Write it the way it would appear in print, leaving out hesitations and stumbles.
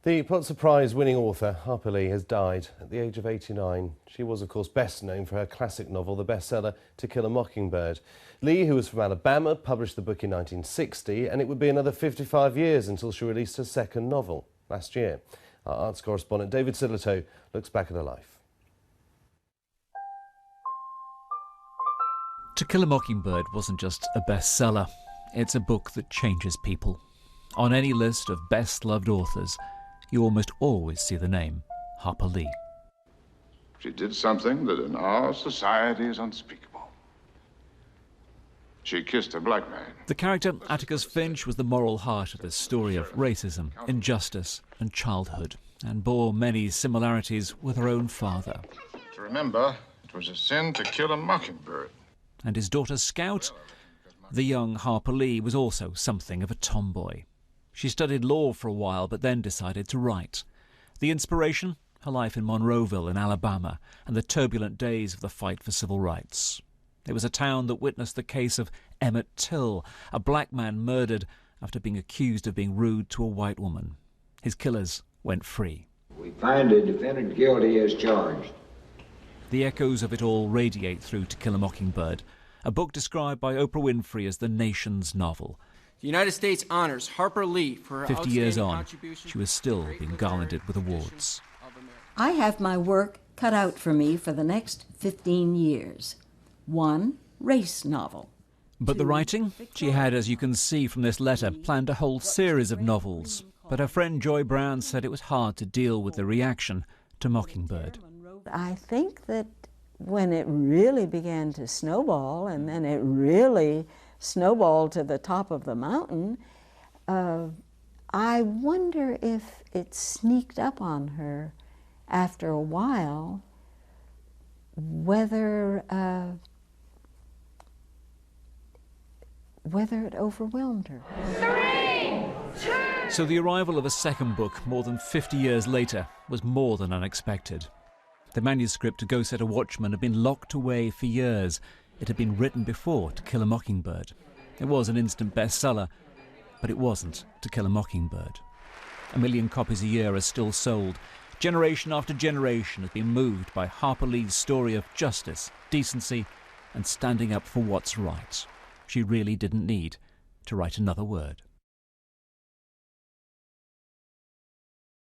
The Pulitzer Prize winning author Harper Lee has died at the age of 89. She was, of course, best known for her classic novel, the bestseller To Kill a Mockingbird. Lee, who was from Alabama, published the book in 1960, and it would be another 55 years until she released her second novel last year. Our arts correspondent David Sidletoe looks back at her life. To Kill a Mockingbird wasn't just a bestseller. It's a book that changes people. On any list of best-loved authors, you almost always see the name Harper Lee. She did something that in our society is unspeakable. She kissed a black man. The character Atticus Finch was the moral heart of this story of racism, injustice and childhood, and bore many similarities with her own father. To remember, it was a sin to kill a mockingbird. And his daughter Scout, the young Harper Lee, was also something of a tomboy. She studied law for a while, but then decided to write. The inspiration? Her life in Monroeville in Alabama and the turbulent days of the fight for civil rights. It was a town that witnessed the case of Emmett Till, a black man murdered after being accused of being rude to a white woman. His killers went free. We find the defendant guilty as charged. The echoes of it all radiate through To Kill a Mockingbird, a book described by Oprah Winfrey as the nation's novel. The United States honors Harper Lee for her 50 years on, contribution. she was still being garlanded with awards. I have my work cut out for me for the next 15 years. 1 race novel. But the writing? She had, as you can see from this letter, planned a whole series of novels. But her friend Joy Brown said it was hard to deal with the reaction to Mockingbird. I think that when it really began to snowball, and then it really snowballed to the top of the mountain, I wonder if it sneaked up on her after a while, whether it overwhelmed her. 3, 2. So the arrival of a second book more than 50 years later was more than unexpected. The manuscript to Go Set a Watchman had been locked away for years. It had been written before To Kill a Mockingbird. It was an instant bestseller, but it wasn't To Kill a Mockingbird. 1 million copies a year are still sold. Generation after generation has been moved by Harper Lee's story of justice, decency, and standing up for what's right. She really didn't need to write another word.